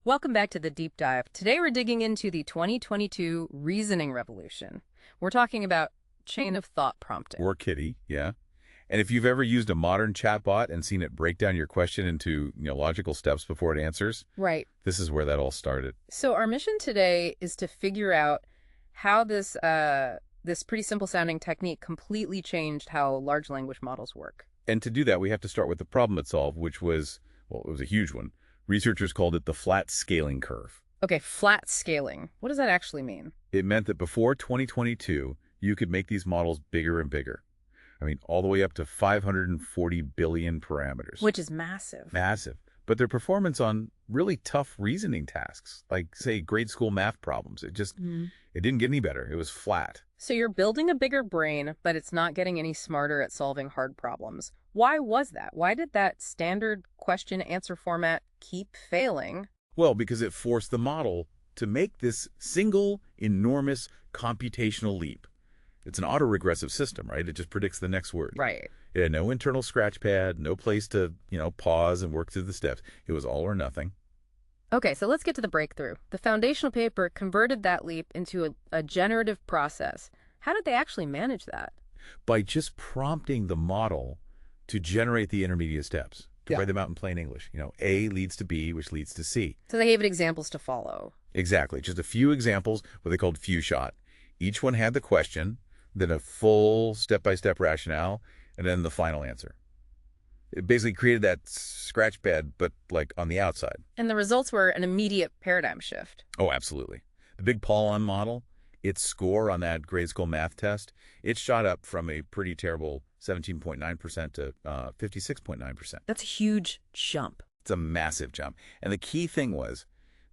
Welcome back to the Deep Dive. Today we're digging into the 2022 reasoning revolution. We're talking about chain of thought prompting. Or Kitty, yeah. And if you've ever used a modern chatbot and seen it break down your question into logical steps before it answers, Right. this is where that all started. So our mission today is to figure out how this pretty simple sounding technique completely changed how large language models work. And to do that, we have to start with the problem it solved, which was, well, it was a huge one. Researchers called it the flat scaling curve. Okay, flat scaling. What does that actually mean? It meant that before 2022, you could make these models bigger and bigger. I mean, all the way up to 540 billion parameters. Which is massive. Massive. But their performance on really tough reasoning tasks, like, say, grade school math problems, it didn't get any better. It was flat. So you're building a bigger brain, but it's not getting any smarter at solving hard problems. Why was that? Why did that standard question answer format keep failing? Well, because it forced the model to make this single, enormous computational leap. It's an autoregressive system, right? It just predicts the next word. Right. It had no internal scratch pad, no place to, pause and work through the steps. It was all or nothing. Okay, so let's get to the breakthrough. The foundational paper converted that leap into a generative process. How did they actually manage that? By just prompting the model to generate the intermediate steps, to write them out in plain English. A leads to B, which leads to C. So they gave it examples to follow. Exactly. Just a few examples, what they called few shot. Each one had the question, then a full step-by-step rationale, and then the final answer. It basically created that scratch pad, but like on the outside. And the results were an immediate paradigm shift. Oh, absolutely. The big Paulon model, its score on that grade school math test, it shot up from a pretty terrible 17.9% to 56.9%. That's a huge jump. It's a massive jump. And the key thing was,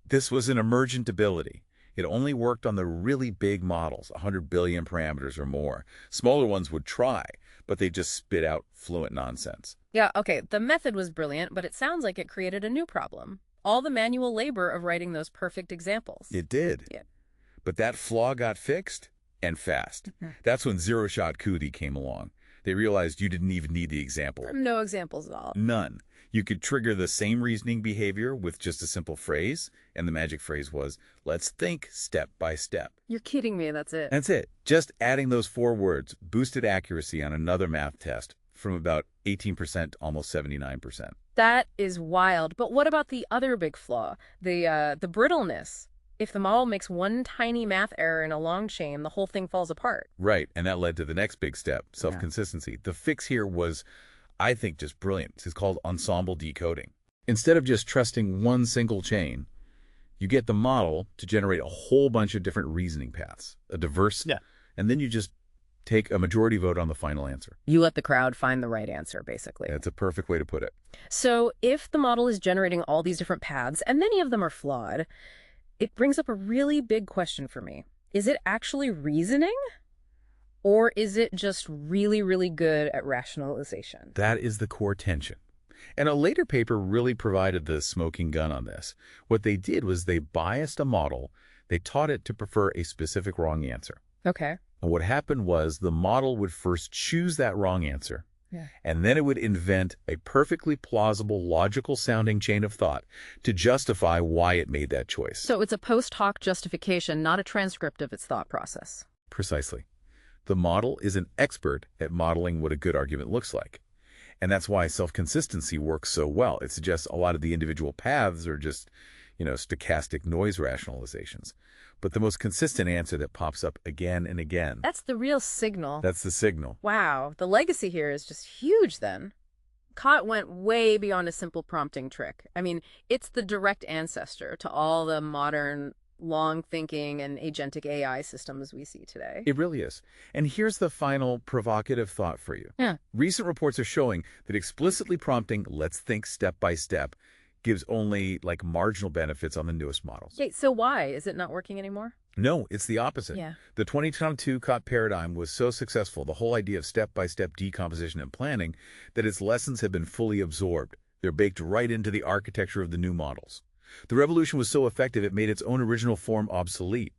this was an emergent ability. It only worked on the really big models, 100 billion parameters or more. Smaller ones would try, but they just spit out fluent nonsense. Yeah, okay, the method was brilliant, but it sounds like it created a new problem. All the manual labor of writing those perfect examples. It did. Yeah. But that flaw got fixed, and fast. That's when zero-shot Cootie came along. They realized you didn't even need the example. No examples at all. None. You could trigger the same reasoning behavior with just a simple phrase, and the magic phrase was, let's think step by step. You're kidding me, that's it. That's it. Just adding those 4 words boosted accuracy on another math test from about 18% to almost 79%. That is wild. But what about the other big flaw? The brittleness. If the model makes one tiny math error in a long chain, the whole thing falls apart. Right, and that led to the next big step, self-consistency. The fix here was, I think, just brilliant. It's called ensemble decoding. Instead of just trusting one single chain, you get the model to generate a whole bunch of different reasoning paths, a diverse, and then you just take a majority vote on the final answer. You let the crowd find the right answer, basically. That's a perfect way to put it. So if the model is generating all these different paths, and many of them are flawed, it brings up a really big question for me. Is it actually reasoning? Or is it just really, really good at rationalization? That is the core tension. And a later paper really provided the smoking gun on this. What they did was they biased a model. They taught it to prefer a specific wrong answer. Okay. And what happened was the model would first choose that wrong answer, and then it would invent a perfectly plausible, logical-sounding chain of thought to justify why it made that choice. So it's a post hoc justification, not a transcript of its thought process. Precisely. The model is an expert at modeling what a good argument looks like. And that's why self-consistency works so well. It suggests a lot of the individual paths are just, stochastic noise rationalizations. But the most consistent answer that pops up again and again. That's the real signal. That's the signal. Wow, the legacy here is just huge then. Kott went way beyond a simple prompting trick. I mean, it's the direct ancestor to all the modern, long-thinking and agentic AI systems we see today. It really is. And here's the final provocative thought for you. Recent reports are showing that explicitly prompting, let's think step by step, gives only marginal benefits on the newest models. Okay, so why? Is it not working anymore? No, it's the opposite. The 2022 Kott paradigm was so successful, the whole idea of step-by-step decomposition and planning, that its lessons have been fully absorbed. They're baked right into the architecture of the new models. The revolution was so effective it made its own original form obsolete.